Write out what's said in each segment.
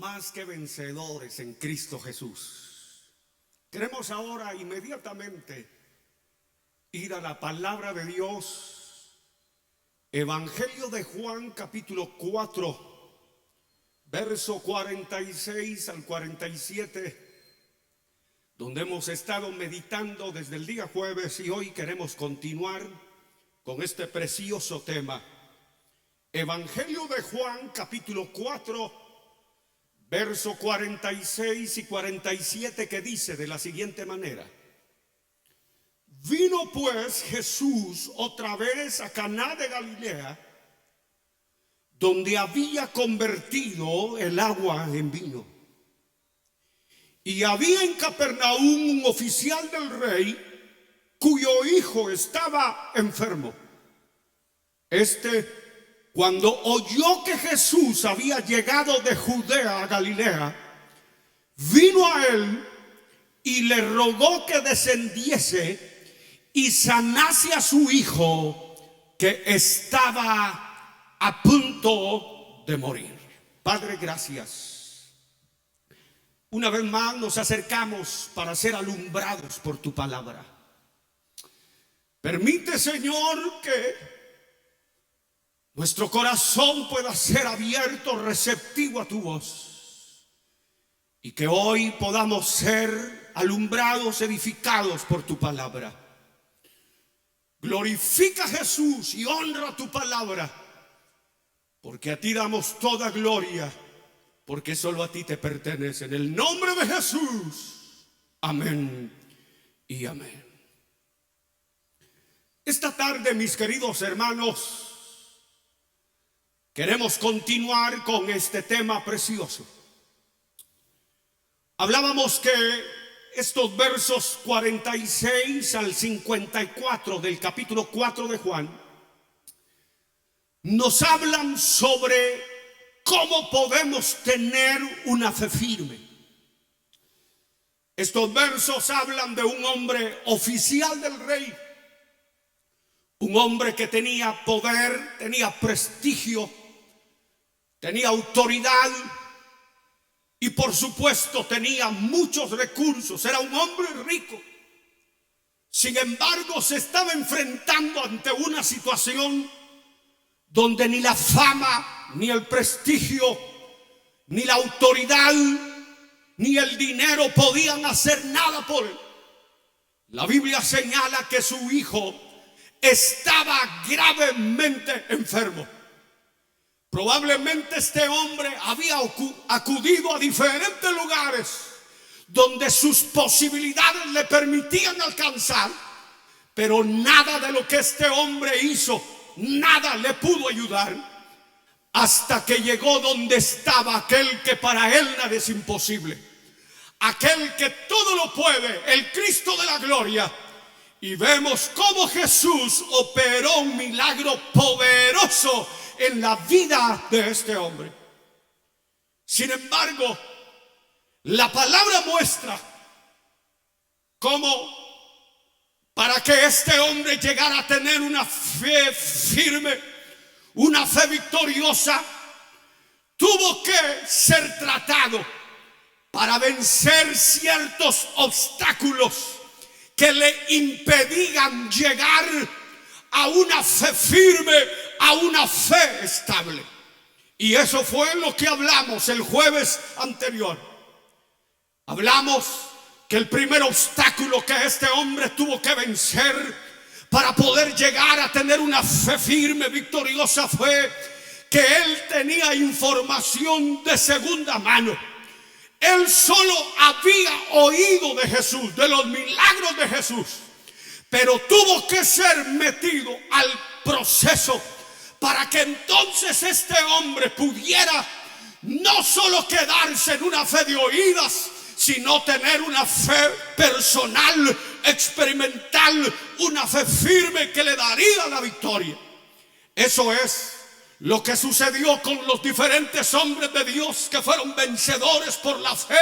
más que vencedores en Cristo Jesús. Queremos ahora inmediatamente ir a la palabra de Dios. Evangelio de Juan, capítulo 4, verso 46 al 47, donde hemos estado meditando desde el día jueves, y hoy queremos continuar con este precioso tema. Evangelio de Juan, capítulo 4, verso 46 y 47, que dice de la siguiente manera: Vino pues Jesús otra vez a Caná de Galilea, donde había convertido el agua en vino. Y había en Capernaum un oficial del rey, cuyo hijo estaba enfermo. Cuando oyó que Jesús había llegado de Judea a Galilea, vino a él y le rogó que descendiese y sanase a su hijo, que estaba a punto de morir. Padre, gracias. Una vez más nos acercamos para ser alumbrados por tu palabra. Permite, Señor, que nuestro corazón pueda ser abierto, receptivo a tu voz, y que hoy podamos ser alumbrados, edificados por tu palabra. Glorifica a Jesús y honra tu palabra, porque a ti damos toda gloria, porque solo a ti te pertenece. En el nombre de Jesús, amén y amén. Esta tarde, mis queridos hermanos, queremos continuar con este tema precioso. Hablábamos que estos versos 46 al 54 del capítulo 4 de Juan nos hablan sobre cómo podemos tener una fe firme. Estos versos hablan de un hombre oficial del rey, un hombre que tenía poder, tenía prestigio, tenía autoridad y por supuesto tenía muchos recursos. Era un hombre rico. Sin embargo, se estaba enfrentando ante una situación donde ni la fama, ni el prestigio, ni la autoridad, ni el dinero podían hacer nada por él. La Biblia señala que su hijo estaba gravemente enfermo. Probablemente este hombre había acudido a diferentes lugares donde sus posibilidades le permitían alcanzar, pero nada de lo que este hombre hizo, nada le pudo ayudar, hasta que llegó donde estaba aquel que para él nada es imposible, aquel que todo lo puede, el Cristo de la gloria. Y vemos cómo Jesús operó un milagro poderoso en la vida de este hombre. Sin embargo, la palabra muestra cómo, para que este hombre llegara a tener una fe firme, una fe victoriosa, tuvo que ser tratado para vencer ciertos obstáculos que le impedían llegar a una fe firme, a una fe estable. Y eso fue lo que hablamos el jueves anterior. Hablamos que el primer obstáculo que este hombre tuvo que vencer para poder llegar a tener una fe firme, victoriosa, fue que él tenía información de segunda mano. Él solo había oído de Jesús, de los milagros de Jesús, pero tuvo que ser metido al proceso para que entonces este hombre pudiera no solo quedarse en una fe de oídas, sino tener una fe personal, experimental, una fe firme que le daría la victoria. Eso es lo que sucedió con los diferentes hombres de Dios que fueron vencedores por la fe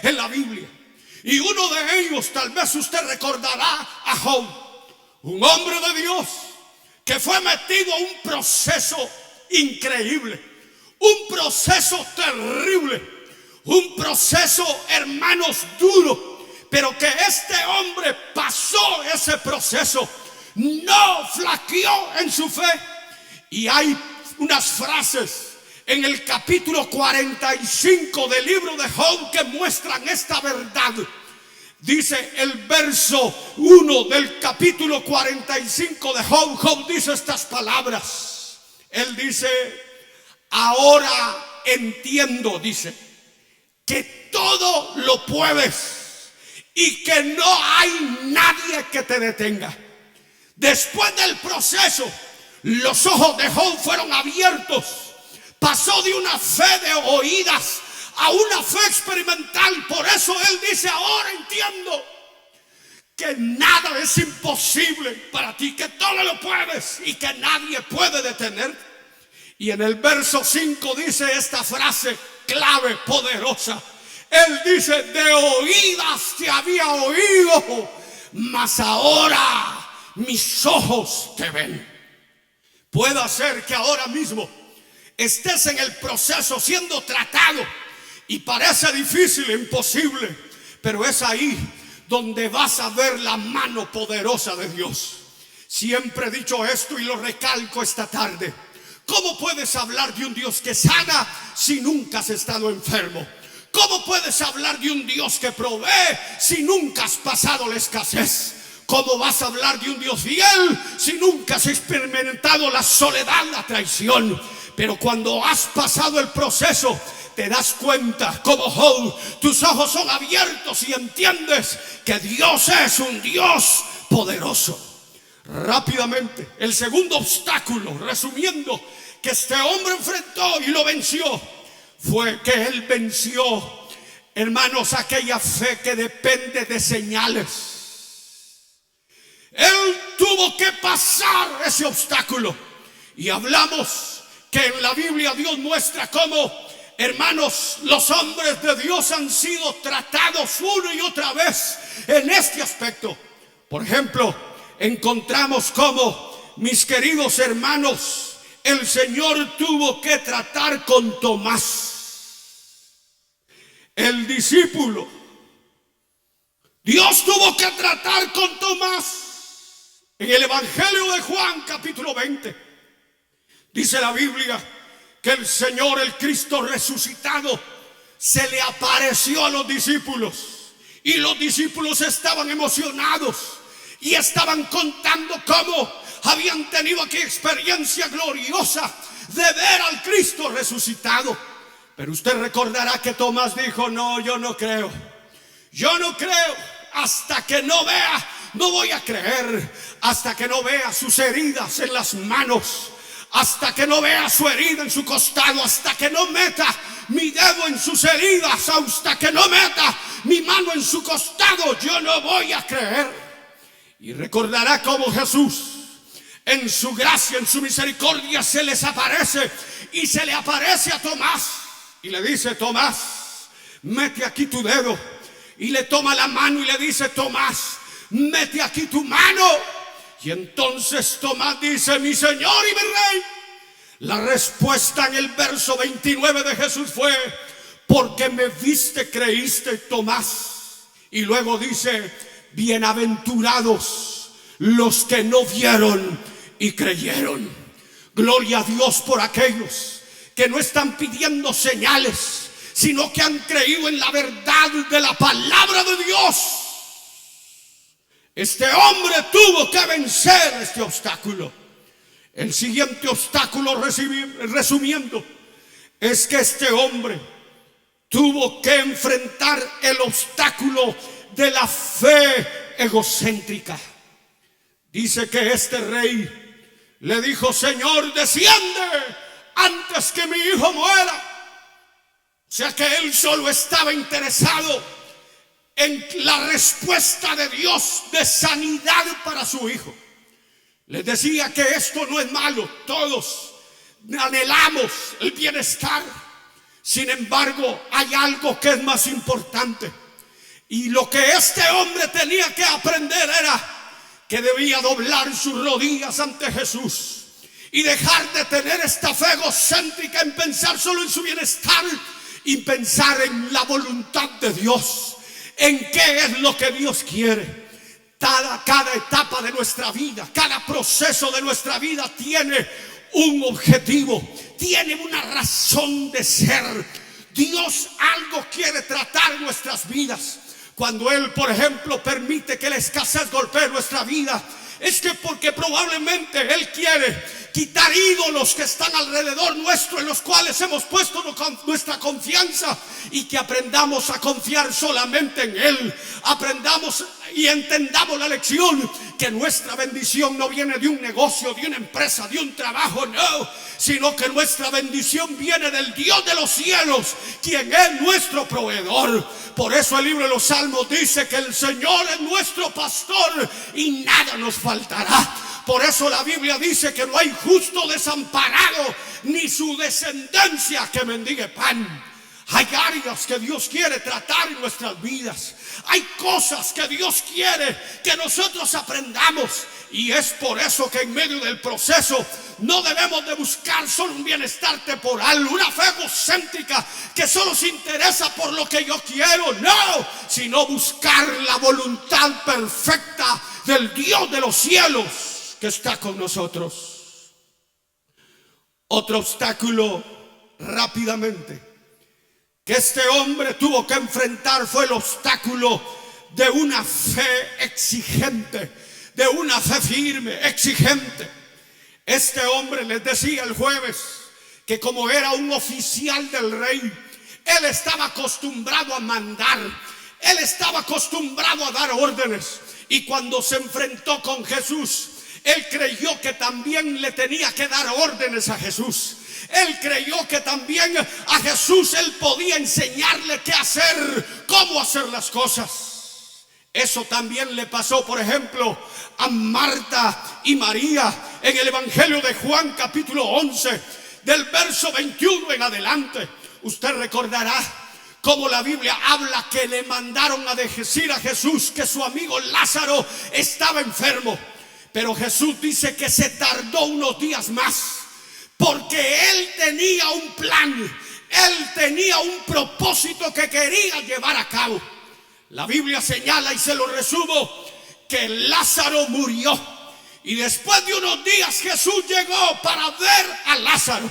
en la Biblia. Y uno de ellos, tal vez usted recordará a Job, un hombre de Dios que fue metido a un proceso increíble, un proceso terrible, un proceso, hermanos, duro, pero que este hombre pasó ese proceso, no flaqueó en su fe. Y hay unas frases en el capítulo 45 del libro de Job que muestran esta verdad. Dice el verso 1 del capítulo 45 de Job. Job dice estas palabras. Él dice: ahora entiendo, dice, que todo lo puedes y que no hay nadie que te detenga. Después del proceso, los ojos de Job fueron abiertos. Pasó de una fe de oídas a una fe experimental. Por eso él dice: ahora entiendo que nada es imposible para ti, que todo lo puedes y que nadie puede detenerte. Y en el verso 5 dice esta frase clave, poderosa. Él dice: de oídas te había oído, mas ahora mis ojos te ven. Puede ser que ahora mismo estés en el proceso siendo tratado y parece difícil, imposible, pero es ahí donde vas a ver la mano poderosa de Dios. Siempre he dicho esto y lo recalco esta tarde: ¿cómo puedes hablar de un Dios que sana si nunca has estado enfermo? ¿Cómo puedes hablar de un Dios que provee si nunca has pasado la escasez? ¿Cómo vas a hablar de un Dios fiel si nunca has experimentado la soledad, la traición? Pero cuando has pasado el proceso, te das cuenta, como Job, tus ojos son abiertos y entiendes que Dios es un Dios poderoso. Rápidamente, el segundo obstáculo, resumiendo, que este hombre enfrentó y lo venció, fue que él venció, hermanos, aquella fe que depende de señales. Él tuvo que pasar ese obstáculo. Y hablamos que en la Biblia Dios muestra cómo, hermanos, los hombres de Dios han sido tratados una y otra vez en este aspecto. Por ejemplo, encontramos cómo, mis queridos hermanos, el Señor tuvo que tratar con Tomás, el discípulo. Dios tuvo que tratar con Tomás. En el Evangelio de Juan, capítulo 20, dice la Biblia que el Señor, el Cristo resucitado, se le apareció a los discípulos. Y los discípulos estaban emocionados y estaban contando cómo habían tenido aquella experiencia gloriosa de ver al Cristo resucitado. Pero usted recordará que Tomás dijo: no, yo no creo. Yo no creo hasta que no vea. No voy a creer hasta que no vea sus heridas en las manos, hasta que no vea su herida en su costado, hasta que no meta mi dedo en sus heridas, hasta que no meta mi mano en su costado, yo no voy a creer. Y recordará cómo Jesús, en su gracia, en su misericordia, se les aparece y se le aparece a Tomás y le dice: Tomás, mete aquí tu dedo. Y le toma la mano y le dice: Tomás, mete aquí tu mano. Y entonces Tomás dice: mi Señor y mi Rey. La respuesta en el verso 29 de Jesús fue: porque me viste, creíste, Tomás. Y luego dice: bienaventurados los que no vieron y creyeron. Gloria a Dios por aquellos que no están pidiendo señales, sino que han creído en la verdad de la palabra de Dios. Este hombre tuvo que vencer este obstáculo. El siguiente obstáculo, resumiendo, es que este hombre tuvo que enfrentar el obstáculo de la fe egocéntrica. Dice que este rey le dijo: Señor, desciende antes que mi hijo muera. O sea que él solo estaba interesado en la respuesta de Dios de sanidad para su hijo. Les decía que esto no es malo, todos anhelamos el bienestar. Sin embargo, hay algo que es más importante. Y lo que este hombre tenía que aprender era que debía doblar sus rodillas ante Jesús y dejar de tener esta fe egocéntrica en pensar solo en su bienestar y pensar en la voluntad de Dios, en qué es lo que Dios quiere. Cada etapa de nuestra vida, cada proceso de nuestra vida tiene un objetivo, tiene una razón de ser. Dios algo quiere tratar en nuestras vidas. Cuando Él, por ejemplo, permite que la escasez golpee nuestra vida, es que porque probablemente Él quiere quitar ídolos que están alrededor nuestro, en los cuales hemos puesto nuestra confianza, y que aprendamos a confiar solamente en Él. Aprendamos y entendamos la lección que nuestra bendición no viene de un negocio, de una empresa, de un trabajo, no, sino que nuestra bendición viene del Dios de los cielos, quien es nuestro proveedor. Por eso el libro de los Salmos dice que el Señor es nuestro pastor y nada nos faltará. Por eso la Biblia dice que no hay justo desamparado, ni su descendencia que mendigue pan. Hay áreas que Dios quiere tratar en nuestras vidas. Hay cosas que Dios quiere que nosotros aprendamos. Y es por eso que en medio del proceso no debemos de buscar solo un bienestar temporal, una fe egocéntrica que solo se interesa por lo que yo quiero. No, sino buscar la voluntad perfecta del Dios de los cielos que está con nosotros. Otro obstáculo rápidamente que este hombre tuvo que enfrentar fue el obstáculo de una fe exigente, de una fe firme, exigente. Este hombre, les decía el jueves, que como era un oficial del rey, él estaba acostumbrado a mandar, él estaba acostumbrado a dar órdenes. Y cuando se enfrentó con Jesús, él creyó que también le tenía que dar órdenes a Jesús. Él creyó que también a Jesús él podía enseñarle qué hacer, cómo hacer las cosas. Eso también le pasó, por ejemplo, a Marta y María en el Evangelio de Juan capítulo 11, del verso 21 en adelante. Usted recordará cómo la Biblia habla que le mandaron a decir a Jesús que su amigo Lázaro estaba enfermo. Pero Jesús dice que se tardó unos días más, porque Él tenía un plan, Él tenía un propósito que quería llevar a cabo. La Biblia señala, y se lo resumo, que Lázaro murió. Y después de unos días Jesús llegó para ver a Lázaro.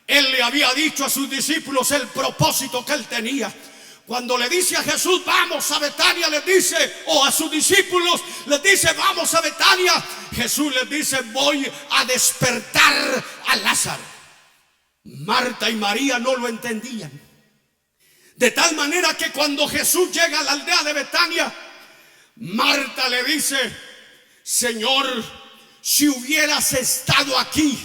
Él le había dicho a sus discípulos el propósito que él tenía. Cuando le dice a Jesús, vamos a Betania, les dice, o a sus discípulos les dice, vamos a Betania, Jesús les dice, voy a despertar a Lázaro. Marta y María no lo entendían. De tal manera que cuando Jesús llega a la aldea de Betania, Marta le dice, Señor, si hubieras estado aquí,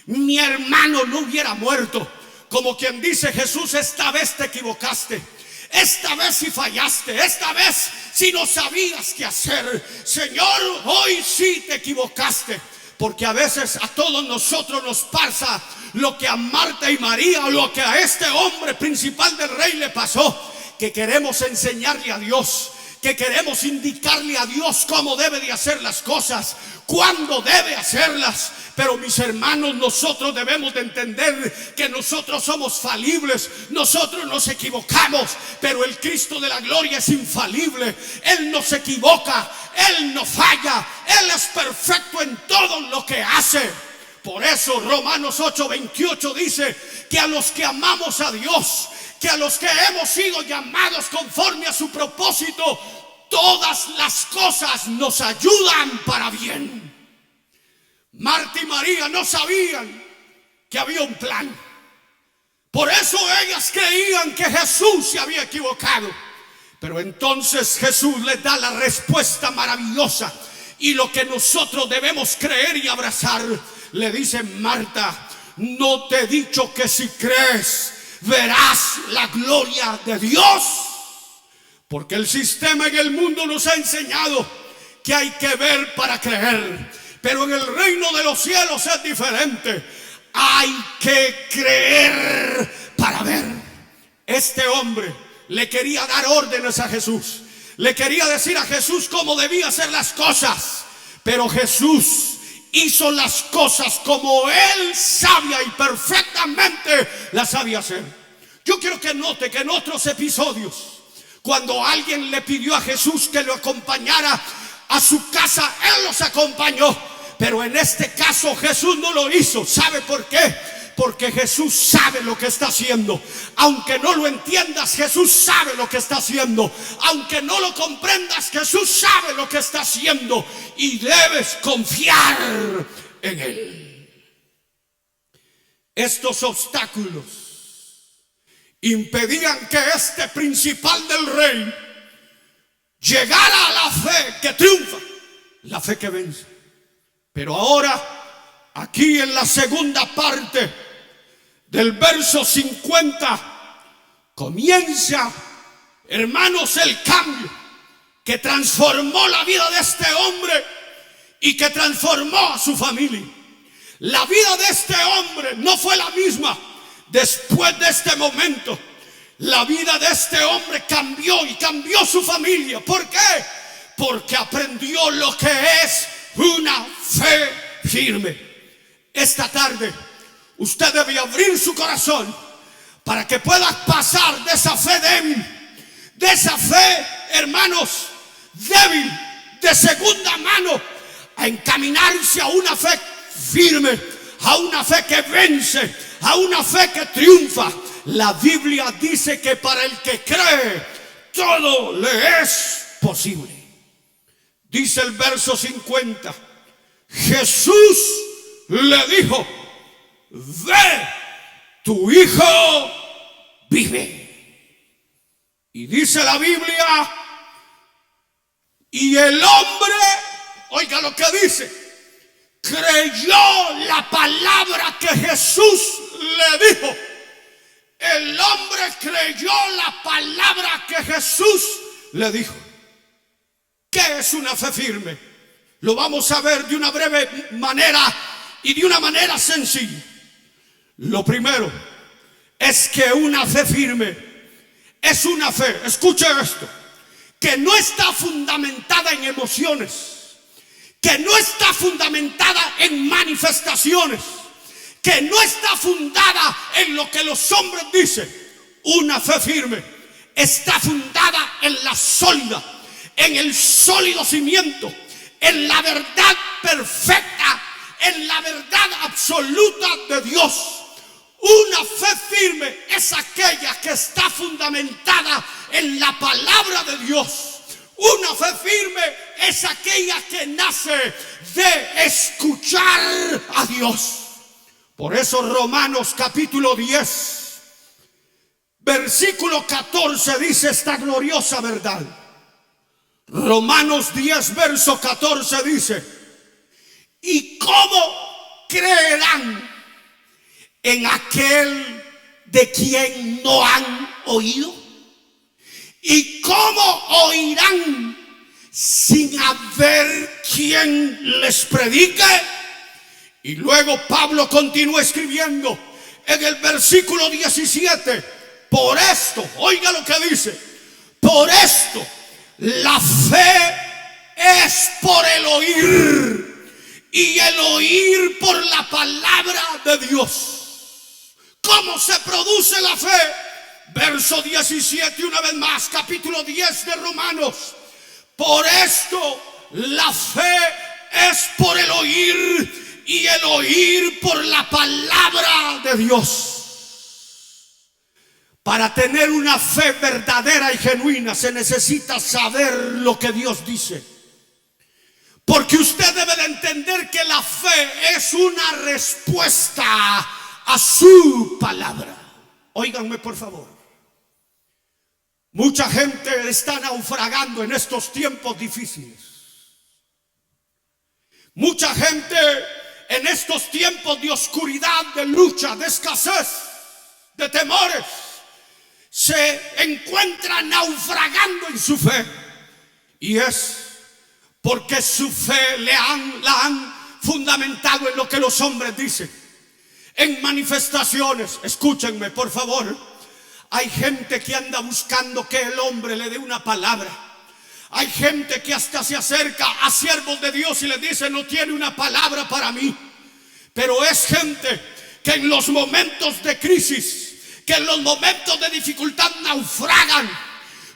mi hermano no hubiera muerto. Como quien dice, Jesús, esta vez te equivocaste. Esta vez sí fallaste, esta vez sí no sabías qué hacer. Señor, hoy sí te equivocaste. Porque a veces a todos nosotros nos pasa lo que a Marta y María, o lo que a este hombre principal del rey le pasó, que queremos enseñarle a Dios, que queremos indicarle a Dios cómo debe de hacer las cosas, cuándo debe hacerlas. Pero mis hermanos, nosotros debemos de entender que nosotros somos falibles, nosotros nos equivocamos, pero el Cristo de la gloria es infalible. Él no se equivoca, Él no falla, Él es perfecto en todo lo que hace. Por eso Romanos 8:28 dice que a los que amamos a Dios, que a los que hemos sido llamados conforme a su propósito, todas las cosas nos ayudan para bien. Marta y María no sabían que había un plan. Por eso ellas creían que Jesús se había equivocado. Pero entonces Jesús les da la respuesta maravillosa, y lo que nosotros debemos creer y abrazar. Le dice, Marta, ¿no te he dicho que si crees verás la gloria de Dios? Porque el sistema en el mundo nos ha enseñado que hay que ver para creer. Pero en el reino de los cielos es diferente. Hay que creer para ver. Este hombre le quería dar órdenes a Jesús. Le quería decir a Jesús cómo debía hacer las cosas. Pero Jesús hizo las cosas como Él sabía y perfectamente las sabía hacer. Yo quiero que note que en otros episodios, cuando alguien le pidió a Jesús que lo acompañara a su casa, Él los acompañó. Pero en este caso Jesús no lo hizo. ¿Sabe por qué? Porque Jesús sabe lo que está haciendo. Aunque no lo entiendas, Jesús sabe lo que está haciendo. Aunque no lo comprendas, Jesús sabe lo que está haciendo. Y debes confiar en Él. Estos obstáculos impedían que este principal del reino llegara a la fe que triunfa, la fe que vence. Pero ahora, aquí en la segunda parte del verso 50, comienza, hermanos, el cambio que transformó la vida de este hombre y que transformó a su familia. La vida de este hombre no fue la misma después de este momento. La vida de este hombre cambió y cambió su familia. ¿Por qué? Porque aprendió lo que es una fe firme. Esta tarde usted debe abrir su corazón para que pueda pasar de esa fe débil, de esa fe, hermanos, débil, de segunda mano, a encaminarse a una fe firme, a una fe que vence, a una fe que triunfa. La Biblia dice que para el que cree, todo le es posible. Dice el verso 50, Jesús le dijo: ve, tu hijo vive. Y dice la Biblia, y el hombre, oiga lo que dice, creyó la palabra que Jesús le dijo. El hombre creyó la palabra que Jesús le dijo. ¿Qué es una fe firme? Lo vamos a ver de una breve manera y de una manera sencilla. Lo primero es que una fe firme es una fe, escuche esto, que no está fundamentada en emociones, que no está fundamentada en manifestaciones, que no está fundada en lo que los hombres dicen. Una fe firme está fundada en la sólida, en el sólido cimiento, en la verdad perfecta, en la verdad absoluta de Dios. Una fe firme es aquella que está fundamentada en la palabra de Dios. Una fe firme es aquella que nace de escuchar a Dios. Por eso Romanos capítulo 10, versículo 14 dice esta gloriosa verdad. Romanos 10, verso 14 dice: ¿y cómo creerán en aquel de quien no han oído? ¿Y cómo oirán sin haber quien les predique? Y luego Pablo continúa escribiendo en el versículo 17: por esto, oiga lo que dice, por esto la fe es por el oír, y el oír por la palabra de Dios. ¿Cómo se produce la fe? Verso 17, una vez más, capítulo 10 de Romanos. Por esto la fe es por el oír, y el oír por la palabra de Dios. Para tener una fe verdadera y genuina se necesita saber lo que Dios dice. Porque usted debe de entender que la fe es una respuesta a su palabra. Óiganme por favor. Mucha gente está naufragando en estos tiempos difíciles. Mucha gente en estos tiempos de oscuridad, de lucha, de escasez, de temores, se encuentra naufragando en su fe. Y es porque su fe la han fundamentado en lo que los hombres dicen, en manifestaciones. Escúchenme por favor. Hay gente que anda buscando que el hombre le dé una palabra. Hay gente que hasta se acerca a siervos de Dios y les dice: no tiene una palabra para mí. Pero es gente que en los momentos de crisis, que en los momentos de dificultad naufragan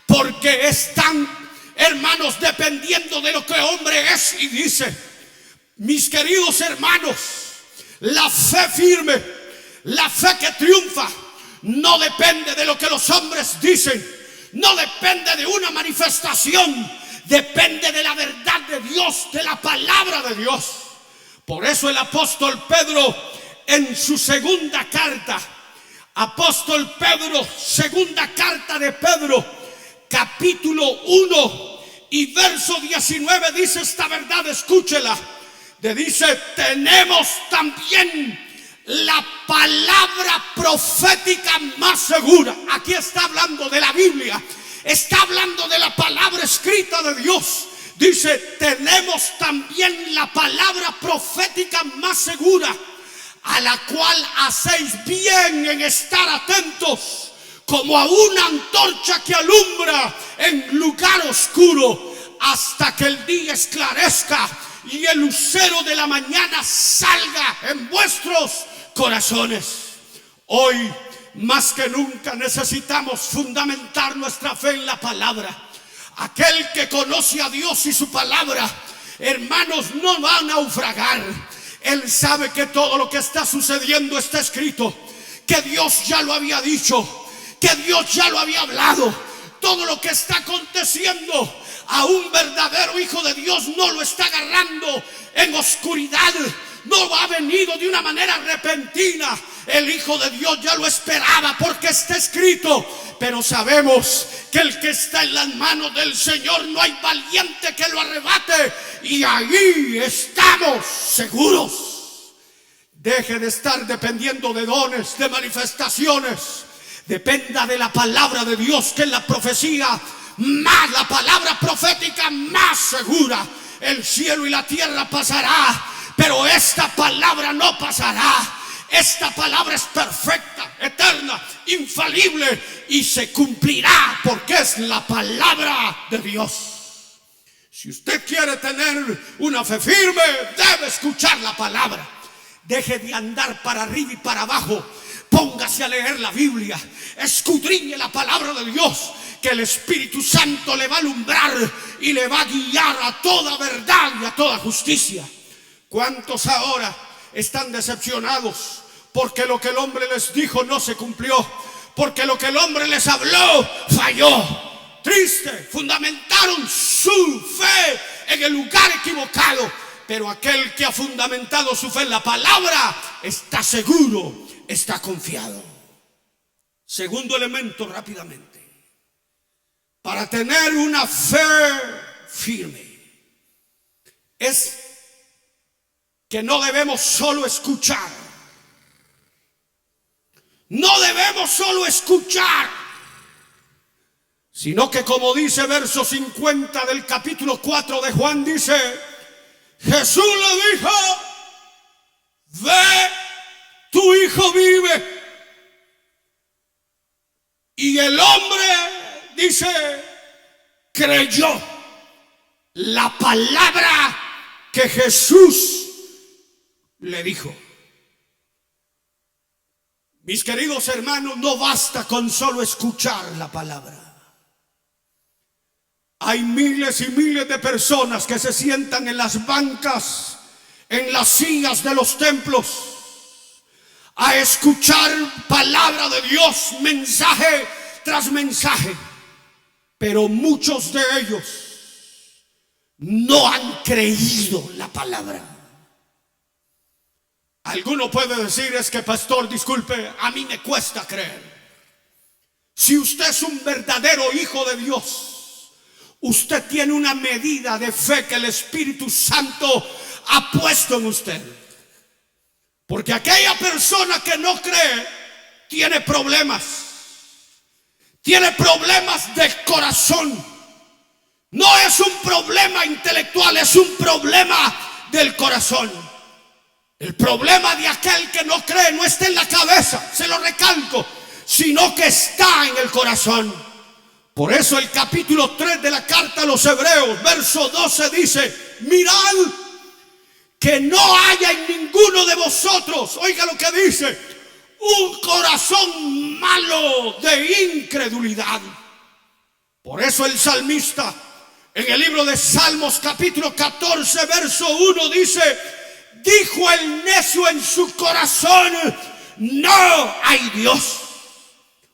porque están, hermanos, dependiendo de lo que el hombre es y dice. Mis queridos hermanos, la fe firme, la fe que triunfa, no depende de lo que los hombres dicen, no depende de una manifestación, depende de la verdad de Dios, de la palabra de Dios. Por eso el apóstol Pedro, en su segunda carta, apóstol Pedro, segunda carta de Pedro, capítulo 1 y verso 19, dice esta verdad, escúchela. Dice: tenemos también la palabra profética más segura. Aquí está hablando de la Biblia, está hablando de la palabra escrita de Dios. Dice: tenemos también la palabra profética más segura, a la cual hacéis bien en estar atentos, como a una antorcha que alumbra en lugar oscuro, hasta que el día esclarezca y el lucero de la mañana salga en vuestros corazones. Hoy más que nunca necesitamos fundamentar nuestra fe en la palabra. Aquel que conoce a Dios y su palabra, hermanos, no va a naufragar. Él sabe que todo lo que está sucediendo está escrito, que Dios ya lo había dicho, que Dios ya lo había hablado. Todo lo que está aconteciendo a un verdadero hijo de Dios no lo está agarrando en oscuridad, no ha venido de una manera repentina. El Hijo de Dios ya lo esperaba porque está escrito. Pero sabemos que el que está en las manos del Señor, no hay valiente que lo arrebate, y ahí estamos seguros. Deje de estar dependiendo de dones, de manifestaciones. Dependa de la palabra de Dios, que es la profecía más, la palabra profética más segura. El cielo y la tierra pasará, pero esta palabra no pasará. Esta palabra es perfecta, eterna, infalible, y se cumplirá porque es la palabra de Dios. Si usted quiere tener una fe firme, debe escuchar la palabra. Deje de andar para arriba y para abajo. Póngase a leer la Biblia, escudriñe la palabra de Dios, que el Espíritu Santo le va a alumbrar y le va a guiar a toda verdad y a toda justicia. ¿Cuántos ahora están decepcionados porque lo que el hombre les dijo no se cumplió? Porque lo que el hombre les habló falló. Triste, fundamentaron su fe en el lugar equivocado. Pero aquel que ha fundamentado su fe en la palabra está seguro, está confiado. Segundo elemento, rápidamente, para tener una fe firme, es que no debemos solo escuchar. No debemos solo escuchar, sino que, como dice verso 50 del capítulo 4 de Juan, dice: Jesús le dijo: ve, tu hijo vive. Y el hombre, dice, creyó la palabra que Jesús le dijo. Mis queridos hermanos, no basta con solo escuchar la palabra. Hay miles y miles de personas que se sientan en las bancas, en las sillas de los templos, a escuchar palabra de Dios, mensaje tras mensaje. Pero muchos de ellos no han creído la palabra. Alguno puede decir: es que, pastor, disculpe, a mí me cuesta creer. Si usted es un verdadero hijo de Dios, usted tiene una medida de fe que el Espíritu Santo ha puesto en usted. Porque aquella persona que no cree tiene problemas. Tiene problemas de corazón. No es un problema intelectual, es un problema del corazón. El problema de aquel que no cree no está en la cabeza, se lo recalco, sino que está en el corazón. Por eso el capítulo 3 de la carta a los Hebreos, verso 12, dice: mirad que no haya en ninguno de vosotros, oiga lo que dice, un corazón malo de incredulidad. Por eso el salmista en el libro de Salmos capítulo 14 verso 1 dice: dijo el necio en su corazón, no hay Dios.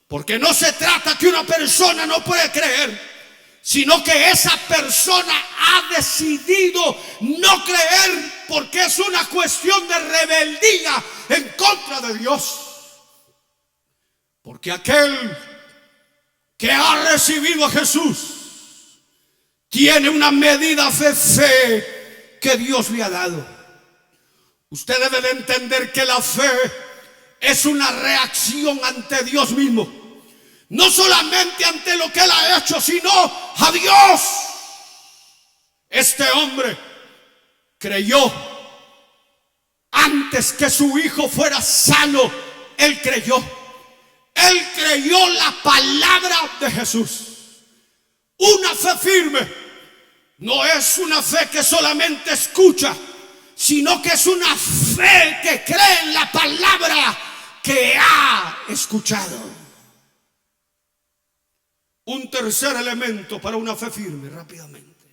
Porque no se trata que una persona no puede creer, sino que esa persona ha decidido no creer porque es una cuestión de rebeldía en contra de Dios. Porque aquel que ha recibido a Jesús tiene una medida de fe que Dios le ha dado. Usted debe de entender que la fe es una reacción ante Dios mismo. No solamente ante lo que Él ha hecho, sino a Dios. Este hombre creyó antes que su hijo fuera sano. Él creyó la palabra de Jesús. Una fe firme no es una fe que solamente escucha, sino que es una fe que cree en la palabra que ha escuchado. Un tercer elemento para una fe firme, rápidamente.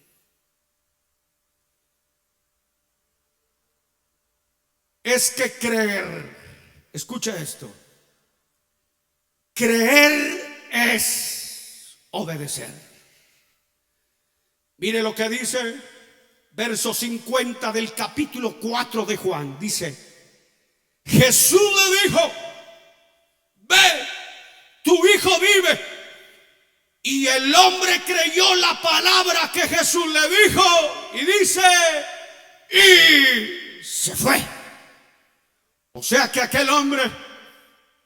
Es que creer, escucha esto, creer es obedecer. Mire lo que dice verso 50 del capítulo 4 de Juan. Dice: Jesús le dijo, ve, tu hijo vive. Y el hombre creyó la palabra que Jesús le dijo y dice, y se fue. O sea que aquel hombre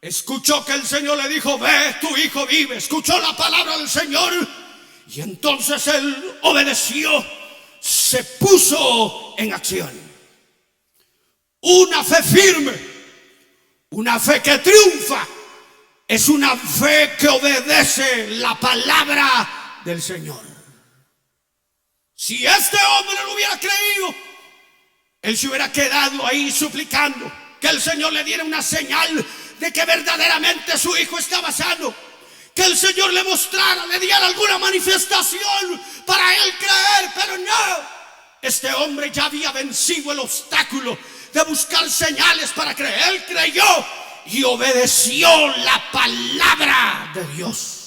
escuchó que el Señor le dijo, ve, tu hijo vive. Escuchó la palabra del Señor y entonces él obedeció, se puso en acción. Una fe firme, una fe que triunfa, es una fe que obedece la palabra del Señor. Si este hombre lo hubiera creído, él se hubiera quedado ahí suplicando que el Señor le diera una señal de que verdaderamente su hijo estaba sano, que el Señor le mostrara, le diera alguna manifestación para él creer. Pero no, este hombre ya había vencido el obstáculo de buscar señales para creer. Él creyó y obedeció la palabra de Dios.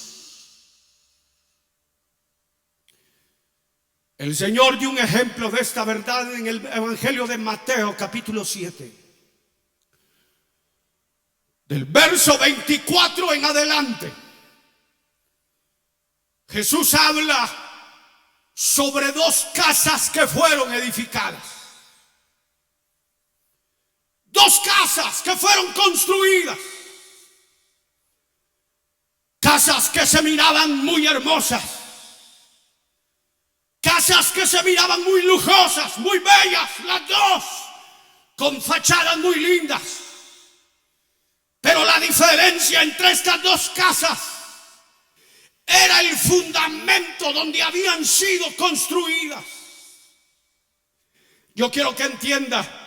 El Señor dio un ejemplo de esta verdad en el Evangelio de Mateo capítulo 7. Del verso 24 en adelante, Jesús habla sobre dos casas que fueron edificadas. Dos casas que fueron construidas. Casas que se miraban muy hermosas. Casas que se miraban muy lujosas, muy bellas, las dos, con fachadas muy lindas. Pero la diferencia entre estas dos casas era el fundamento donde habían sido construidas. Yo quiero que entienda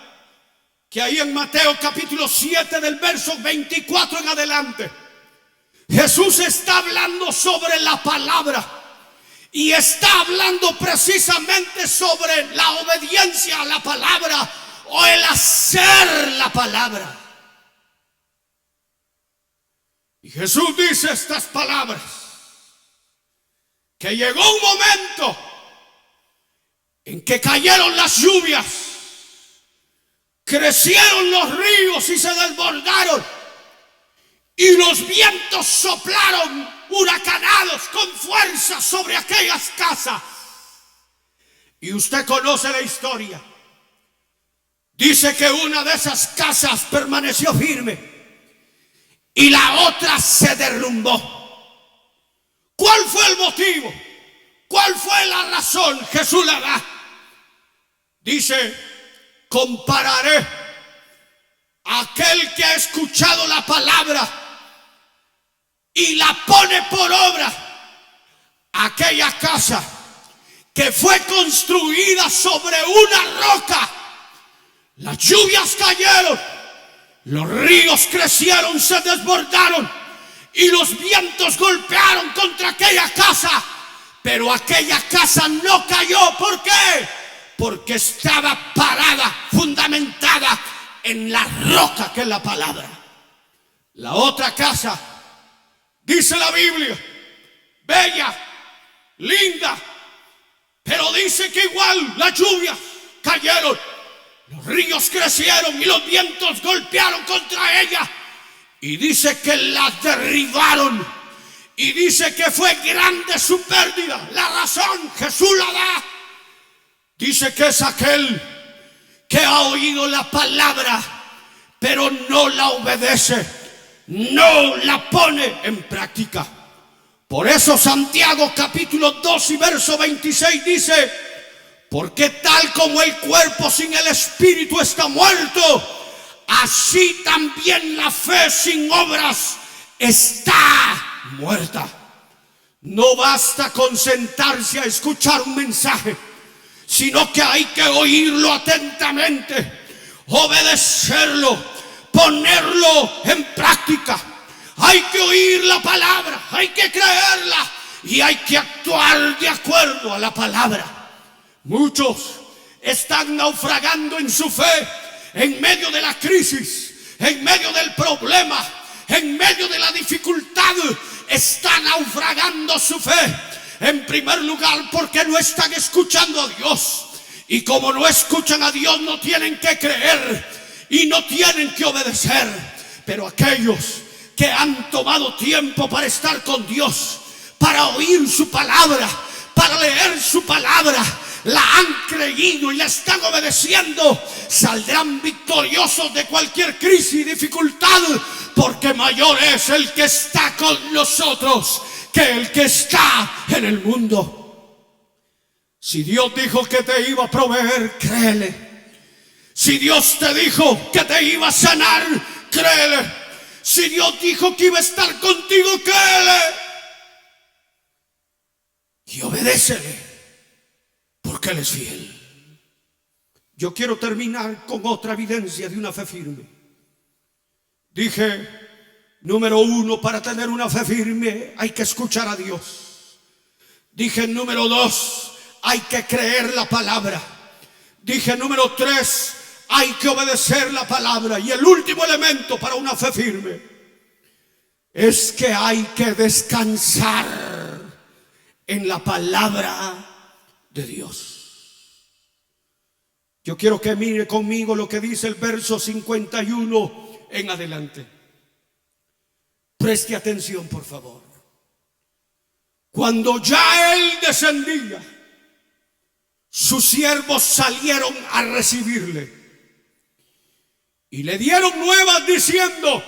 que ahí en Mateo capítulo 7 del verso 24 en adelante, Jesús está hablando sobre la palabra y está hablando precisamente sobre la obediencia a la palabra o el hacer la palabra. Y Jesús dice estas palabras, que llegó un momento en que cayeron las lluvias, crecieron los ríos y se desbordaron, y los vientos soplaron huracanados con fuerza sobre aquellas casas. Y usted conoce la historia. Dice que una de esas casas permaneció firme y la otra se derrumbó. ¿Cuál fue el motivo? ¿Cuál fue la razón? Jesús la da. Dice, compararé a aquel que ha escuchado la palabra y la pone por obra, aquella casa que fue construida sobre una roca. Las lluvias cayeron, Los ríos crecieron, se desbordaron y los vientos golpearon contra aquella casa. Pero aquella casa no cayó. ¿Por qué? Porque estaba parada, fundamentada en la roca que es la palabra. La otra casa, dice la Biblia, bella, linda, pero dice que igual las lluvias cayeron, los ríos crecieron y los vientos golpearon contra ella. Y dice que la derribaron. Y dice que fue grande su pérdida. La razón Jesús la da. Dice que es aquel que ha oído la palabra, pero no la obedece, no la pone en práctica. Por eso Santiago capítulo 2 y verso 26 dice: porque tal como el cuerpo sin el espíritu está muerto, así también la fe sin obras está muerta. No basta con sentarse a escuchar un mensaje, sino que hay que oírlo atentamente, obedecerlo, ponerlo en práctica. Hay que oír la palabra, hay que creerla y hay que actuar de acuerdo a la palabra. Muchos están naufragando en su fe en medio de la crisis, en medio del problema, en medio de la dificultad. Está naufragando su fe. En primer lugar, porque no están escuchando a Dios. Y como no escuchan a Dios, no tienen que creer y no tienen que obedecer. Pero aquellos que han tomado tiempo para estar con Dios, para oír su palabra, para leer su palabra, la han creído y la están obedeciendo, saldrán victoriosos de cualquier crisis y dificultad, porque mayor es el que está con nosotros que el que está en el mundo. Si Dios dijo que te iba a proveer, créele. Si Dios te dijo que te iba a sanar, créele. Si Dios dijo que iba a estar contigo, créele. Y obedécele, porque Él es fiel. Yo quiero terminar con otra evidencia de una fe firme. Dije, número 1, para tener una fe firme hay que escuchar a Dios. Dije, número 2, hay que creer la palabra. Dije, número 3, hay que obedecer la palabra. Y el último elemento para una fe firme es que hay que descansar en la palabra de Dios. Yo quiero que mire conmigo lo que dice el verso 51 en adelante. Preste atención, por favor. Cuando ya él descendía, sus siervos salieron a recibirle y le dieron nuevas diciendo: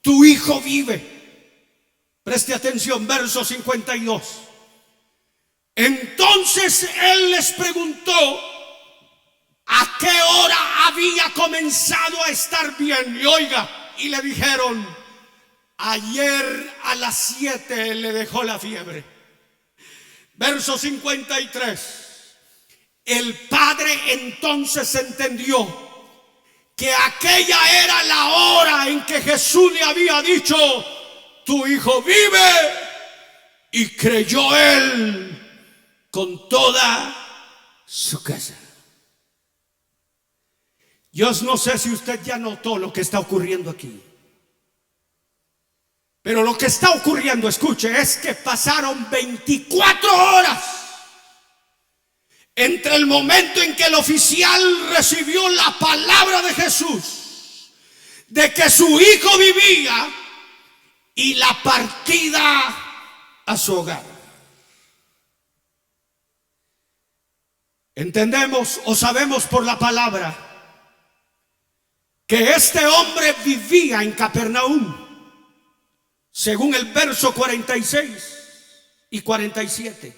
tu hijo vive. Preste atención, verso 52. Entonces él les preguntó a qué hora había comenzado a estar bien. Y oiga, y le dijeron: ayer a las 7 le dejó la fiebre. Verso 53. El padre entonces entendió que aquella era la hora en que Jesús le había dicho: tu hijo vive. Y creyó él con toda su casa. Yo no sé si usted ya notó lo que está ocurriendo aquí. Pero lo que está ocurriendo, escuche, es que pasaron 24 horas entre el momento en que el oficial recibió la palabra de Jesús de que su hijo vivía y la partida a su hogar. Entendemos o sabemos por la palabra que este hombre vivía en Capernaum, según el verso 46 y 47.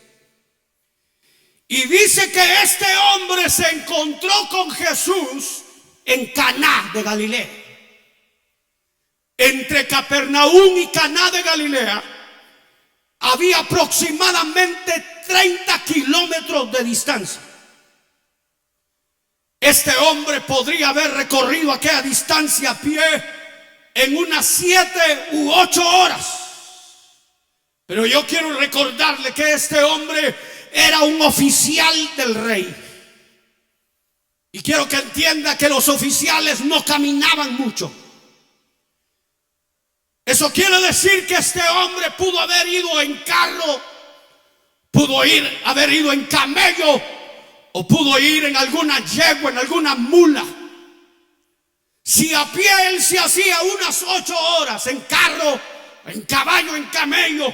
Y dice que este hombre se encontró con Jesús en Caná de Galilea. Entre Capernaum y Caná de Galilea había aproximadamente 30 kilómetros de distancia. Este hombre podría haber recorrido aquella distancia a pie en unas 7 u 8 horas. Pero yo quiero recordarle que este hombre era un oficial del rey. Y quiero que entienda que los oficiales no caminaban mucho. Eso quiere decir que este hombre pudo haber ido en carro, pudo haber ido en camello, o pudo ir en alguna yegua, en alguna mula. Si a pie él se hacía unas 8 horas, en carro, en caballo, en camello,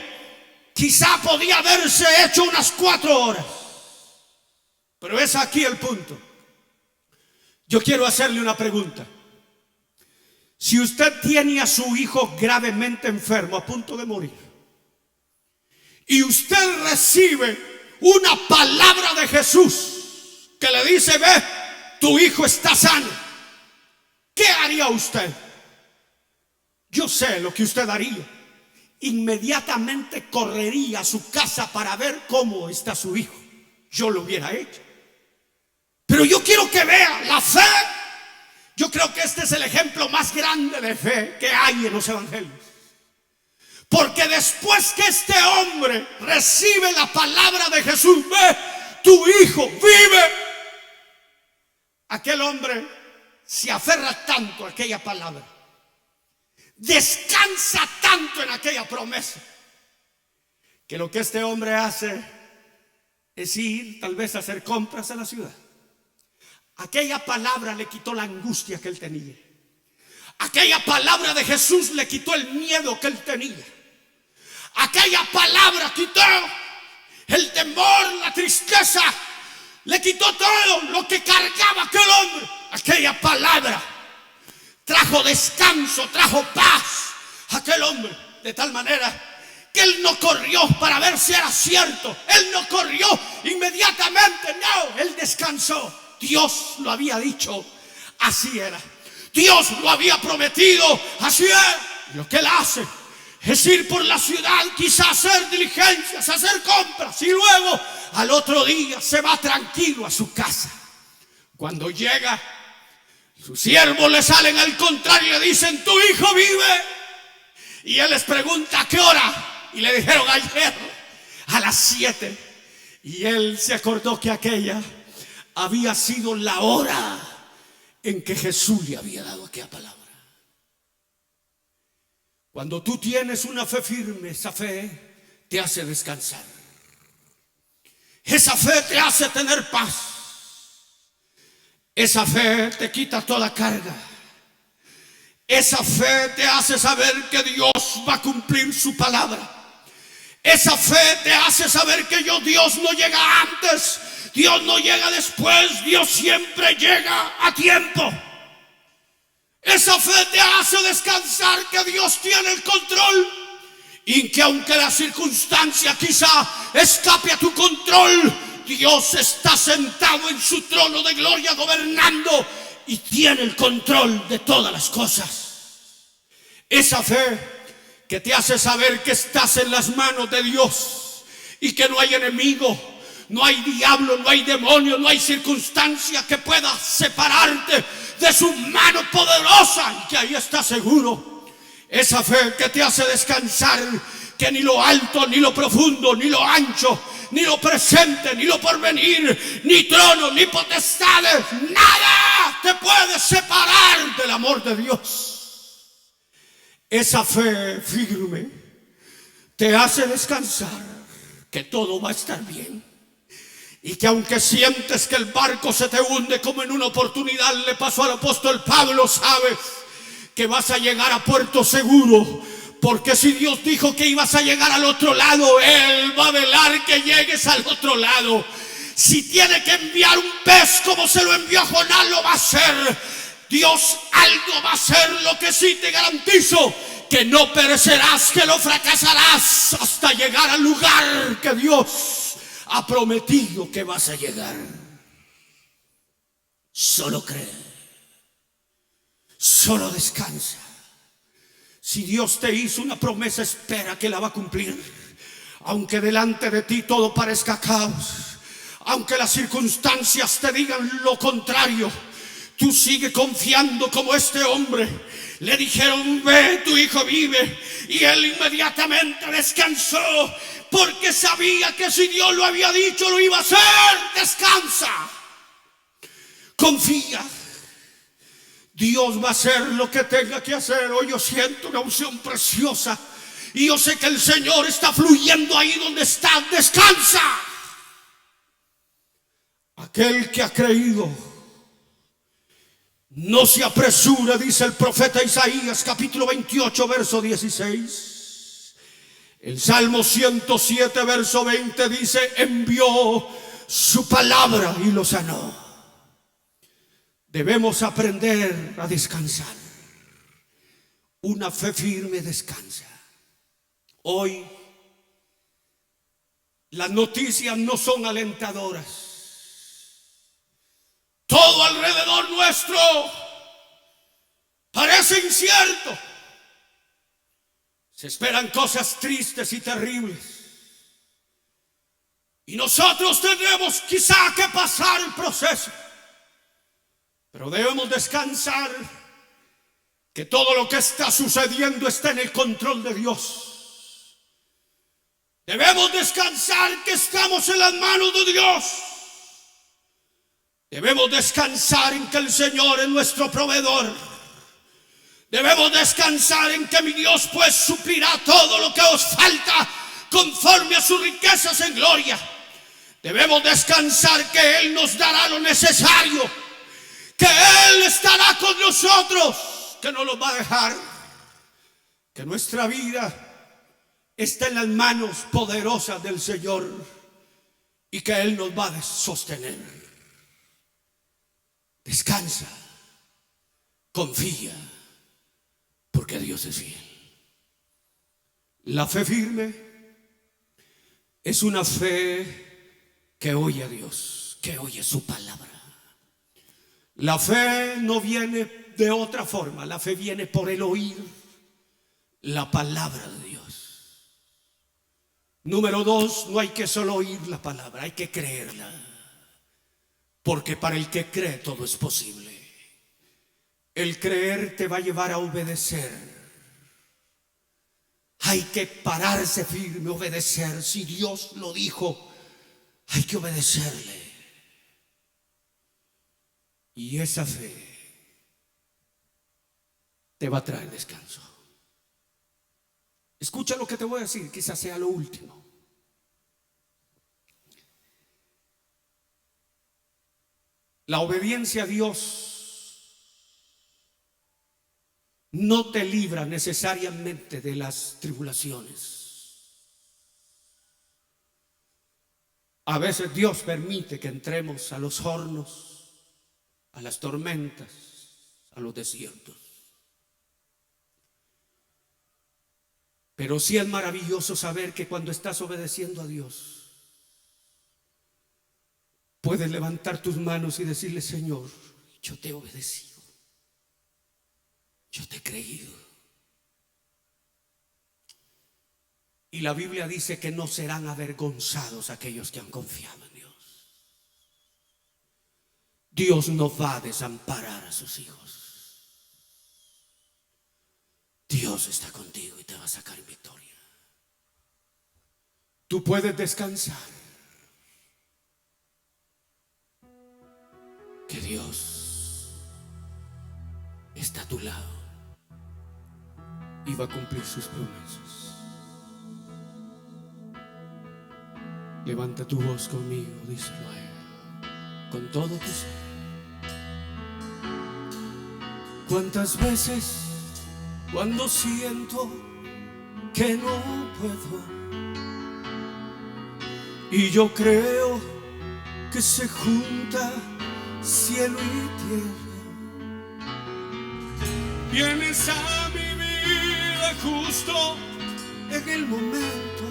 quizá podía haberse hecho unas 4 horas. Pero es aquí el punto. Yo quiero hacerle una pregunta. Si usted tiene a su hijo gravemente enfermo, a punto de morir, y usted recibe una palabra de Jesús que le dice: ve, tu hijo está sano, ¿qué haría usted? Yo sé lo que usted haría. Inmediatamente correría a su casa para ver cómo está su hijo. Yo lo hubiera hecho. Pero yo quiero que vea la fe. Yo creo que este es el ejemplo más grande de fe que hay en los evangelios. Porque después que este hombre recibe la palabra de Jesús: ve, tu hijo vive, aquel hombre se aferra tanto a aquella palabra, descansa tanto en aquella promesa, que lo que este hombre hace es ir tal vez a hacer compras a la ciudad. Aquella palabra le quitó la angustia que él tenía. Aquella palabra de Jesús le quitó el miedo que él tenía. Aquella palabra quitó el temor, la tristeza, le quitó todo lo que cargaba aquel hombre. Aquella palabra trajo descanso, trajo paz a aquel hombre, de tal manera que él no corrió para ver si era cierto. Él no corrió inmediatamente, no, él descansó. Dios lo había dicho, así era. Dios lo había prometido, así era. Lo que él hace es ir por la ciudad, quizás hacer diligencias, hacer compras, y luego al otro día se va tranquilo a su casa. Cuando llega, sus siervos le salen al contrario y le dicen: tu hijo vive. Y él les pregunta: ¿a qué hora? Y le dijeron: ayer a las 7. Y él se acordó que aquella había sido la hora en que Jesús le había dado aquella palabra. Cuando tú tienes una fe firme, esa fe te hace descansar. Esa fe te hace tener paz. Esa fe te quita toda carga. Esa fe te hace saber que Dios va a cumplir su palabra. Esa fe te hace saber que Dios no llega antes, Dios no llega después, Dios siempre llega a tiempo. Esa fe te hace descansar que Dios tiene el control, y que aunque la circunstancia quizá escape a tu control, Dios está sentado en su trono de gloria gobernando y tiene el control de todas las cosas. Esa fe que te hace saber que estás en las manos de Dios y que no hay enemigo, no hay diablo, no hay demonio, no hay circunstancia que pueda separarte de su mano poderosa, y que ahí estás seguro. Esa fe que te hace descansar que ni lo alto, ni lo profundo, ni lo ancho, ni lo presente, ni lo porvenir, ni trono, ni potestades, nada te puede separar del amor de Dios. Esa fe firme te hace descansar que todo va a estar bien, y que aunque sientes que el barco se te hunde, como en una oportunidad le pasó al apóstol Pablo, sabes que vas a llegar a puerto seguro, porque si Dios dijo que ibas a llegar al otro lado, Él va a velar que llegues al otro lado. Si tiene que enviar un pez como se lo envió a Jonás, lo va a hacer. Dios algo va a hacer. Lo que sí te garantizo, que no perecerás, que no fracasarás hasta llegar al lugar que Dios ha prometido que vas a llegar. Solo cree, solo descansa. Si Dios te hizo una promesa, espera que la va a cumplir. Aunque delante de ti todo parezca caos, aunque las circunstancias te digan lo contrario, tú sigue confiando como este hombre. Le dijeron: ve, tu hijo vive. Y él inmediatamente descansó, porque sabía que si Dios lo había dicho, lo iba a hacer. Descansa, confía. Dios va a hacer lo que tenga que hacer. Hoy yo siento una unción preciosa, y yo sé que el Señor está fluyendo ahí donde estás. Descansa. Aquel que ha creído no se apresura, dice el profeta Isaías, capítulo 28, verso 16. El Salmo 107, verso 20 dice: envió su palabra y lo sanó. Debemos aprender a descansar. Una fe firme descansa. Hoy las noticias no son alentadoras. Todo alrededor nuestro parece incierto. Se esperan cosas tristes y terribles. Y nosotros tendremos quizá que pasar el proceso. Pero debemos descansar que todo lo que está sucediendo está en el control de Dios. Debemos descansar que estamos en las manos de Dios. Debemos descansar en que el Señor es nuestro proveedor. Debemos descansar en que mi Dios pues suplirá todo lo que os falta conforme a sus riquezas en gloria. Debemos descansar que Él nos dará lo necesario, que Él estará con nosotros, que no nos va a dejar, que nuestra vida está en las manos poderosas del Señor y que Él nos va a sostener. Descansa, confía, porque Dios es fiel. La fe firme es una fe que oye a Dios, que oye su palabra. La fe no viene de otra forma, la fe viene por el oír la palabra de Dios. Número 2, no hay que solo oír la palabra, hay que creerla. Porque para el que cree todo es posible. El creer te va a llevar a obedecer. Hay que pararse firme, obedecer. Si Dios lo dijo, hay que obedecerle. Y esa fe te va a traer descanso. Escucha lo que te voy a decir, quizás sea lo último. La obediencia a Dios no te libra necesariamente de las tribulaciones. A veces Dios permite que entremos a los hornos, a las tormentas, a los desiertos. Pero sí es maravilloso saber que cuando estás obedeciendo a Dios, puedes levantar tus manos y decirle: Señor, yo te he obedecido, yo te he creído. Y la Biblia dice que no serán avergonzados aquellos que han confiado en Dios. Dios no va a desamparar a sus hijos. Dios está contigo y te va a sacar en victoria. Tú puedes descansar. Que Dios está a tu lado y va a cumplir sus promesas. Levanta tu voz conmigo, díselo a Él, con todo tu ser. ¿Cuántas veces cuando siento que no puedo y yo creo que se junta cielo y tierra, vienes a mi vida justo en el momento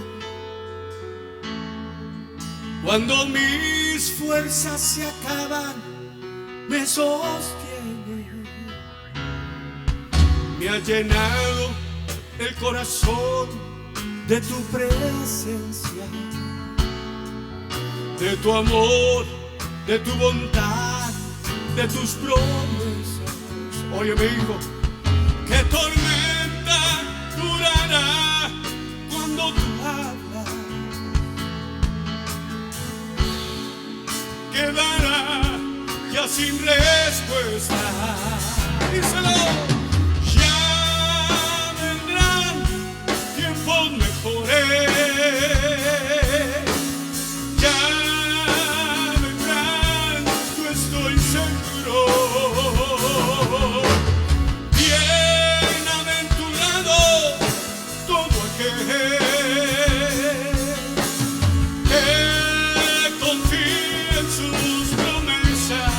cuando mis fuerzas se acaban, me sostiene, me ha llenado el corazón de tu presencia. de tu amor, de tu bondad, de tus promesas. Oye, mi hijo, ¿qué tormenta durará cuando tú hablas? Quedará ya sin respuesta. Díselo. Ya vendrán tiempos mejores. Ya vendrán, yo estoy seguro. Bienaventurado todo aquel que confía en sus promesas.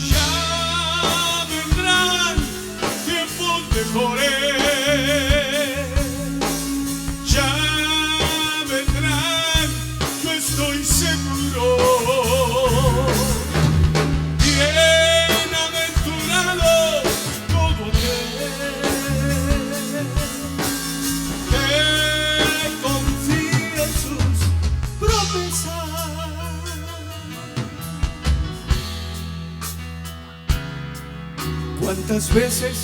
Ya vendrán tiempos mejores. Ya vendrán, yo estoy seguro. Bienaventurado todo aquel que confía en sus promesas. ¿Cuántas veces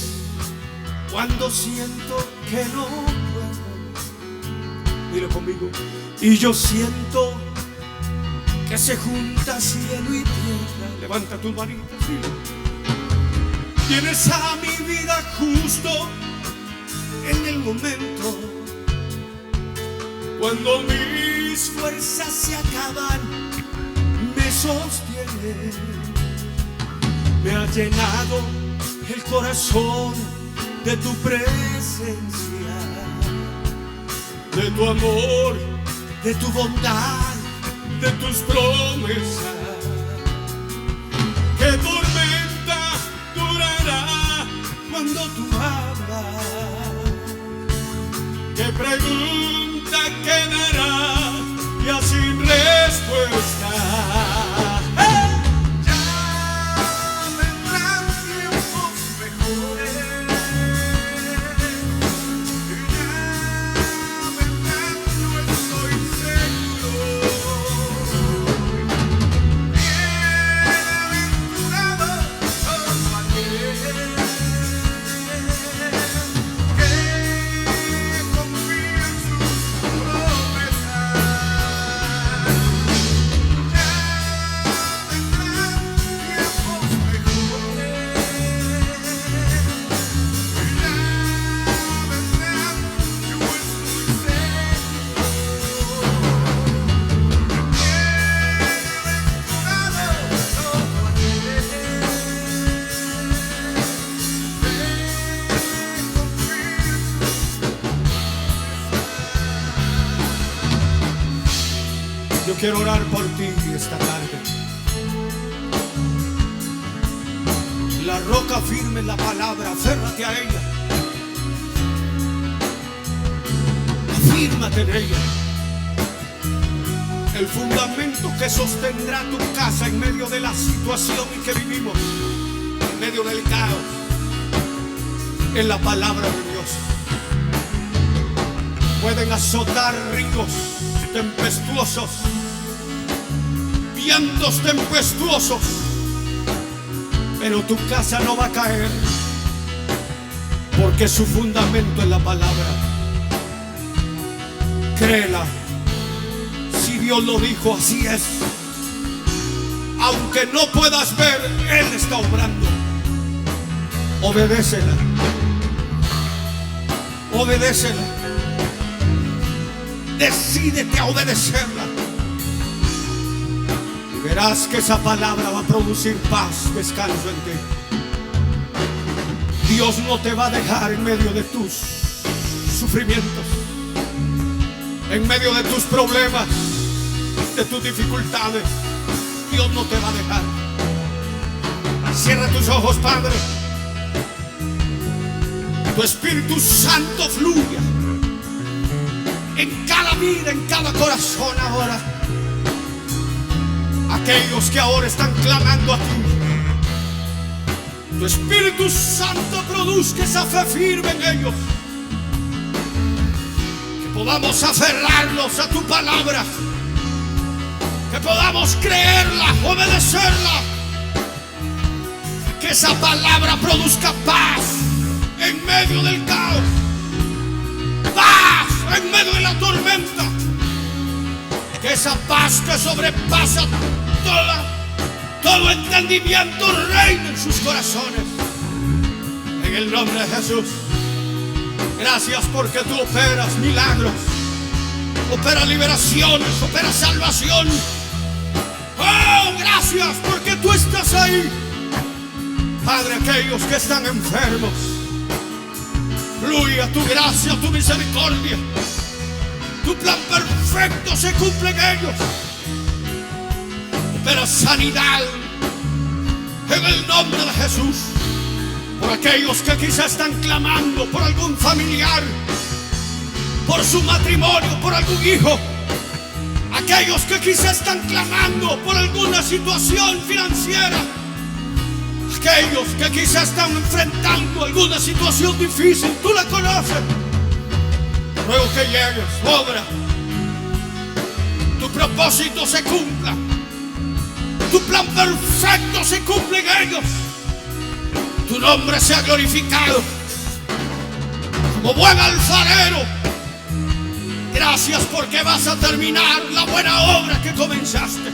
cuando siento que no puedo? Dile conmigo. Y yo siento que se junta cielo y tierra. Levanta tus manitas, dile. Vienes a mi vida justo en el momento cuando mis fuerzas se acaban. Me sostiene, me ha llenado el corazón de tu presencia, de tu amor, de tu bondad, de tus promesas. ¿Qué tormenta durará cuando tú hablas? ¿Qué pregunta quedará ya sin respuesta? Yo quiero orar por ti esta tarde. La roca firme es la palabra, aférrate a ella. Afírmate en ella. El fundamento que sostendrá tu casa en medio de la situación en que vivimos, en medio del caos, es la palabra de Dios. Pueden azotar ríos tempestuosos, vientos tempestuosos, pero tu casa no va a caer, porque su fundamento es la palabra. Créela. Si Dios lo dijo, así es. Aunque no puedas ver, Él está obrando. Obedécela. Obedécela. Decídete a obedecerla. Y verás que esa palabra va a producir paz, descanso en ti. Dios no te va a dejar en medio de tus sufrimientos, en medio de tus problemas, de tus dificultades. Dios no te va a dejar. Cierra tus ojos, Padre. Tu Espíritu Santo fluya en cada vida, en cada corazón ahora. Aquellos que ahora están clamando a ti, tu Espíritu Santo produzca esa fe firme en ellos. Que podamos aferrarnos a tu palabra, que podamos creerla, obedecerla, que esa palabra produzca paz en medio del caos, paz en medio de la tormenta, que esa paz que sobrepasa todo entendimiento reine en sus corazones, en el nombre de Jesús. Gracias porque tú operas milagros, operas liberaciones, operas salvación. Oh, gracias porque tú estás ahí. Padre, aquellos que están enfermos, fluye tu gracia, tu misericordia. Tu plan perfecto se cumple en ellos. Opera sanidad en el nombre de Jesús. Por aquellos que quizás están clamando por algún familiar, por su matrimonio, por algún hijo. Aquellos que quizás están clamando por alguna situación financiera. Aquellos que quizás están enfrentando alguna situación difícil. Tú la conoces. Ruego que llegues, obra. Tu propósito se cumpla. Tu plan perfecto se cumple en ellos. Tu nombre sea glorificado. Como buen alfarero, gracias porque vas a terminar la buena obra que comenzaste.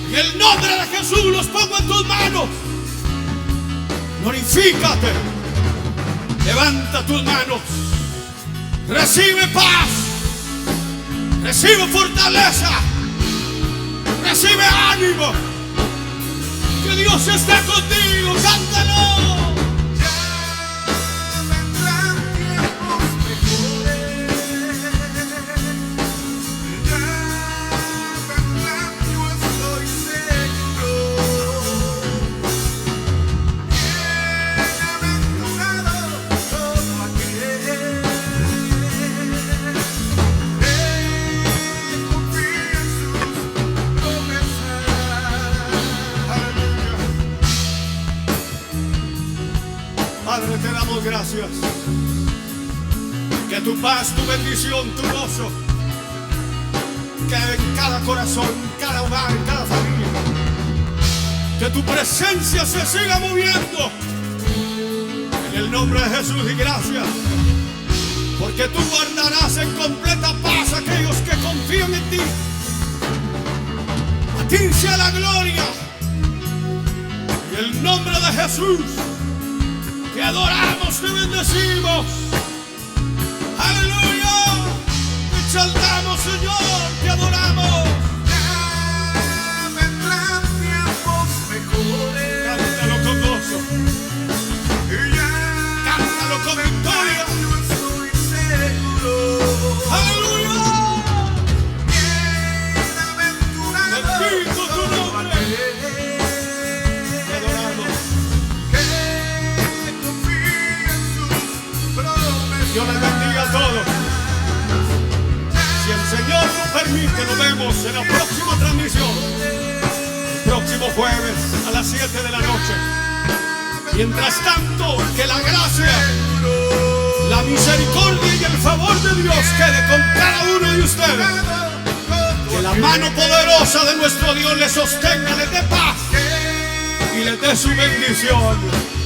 En el nombre de Jesús los pongo en tus manos. Glorifícate. Levanta tus manos. Recibe paz. Recibe fortaleza. Recibe ánimo. Que Dios está contigo. Cántalo. Padre, te damos gracias. Que tu paz, tu bendición, tu gozo quede en cada corazón, en cada hogar, en cada familia. Que tu presencia se siga moviendo. En el nombre de Jesús, y gracias. Porque tú guardarás en completa paz a aquellos que confían en ti. A ti sea la gloria. En el nombre de Jesús. Te adoramos, te bendecimos. Aleluya. Te exaltamos, Señor, te adoramos. Ya vendrán tiempos mejores. Cántalo con gozo. Cántalo con victoria. Yo estoy seguro. Aleluya. Bienaventurado Bendito tu nombre. Te adoramos. Dios les bendiga a todos. Si el Señor nos permite, nos vemos en la próxima transmisión. El próximo jueves a las 7 de la noche. Mientras tanto, que la gracia, la misericordia y el favor de Dios quede con cada uno de ustedes. Que la mano poderosa de nuestro Dios les sostenga, les dé paz y les dé su bendición.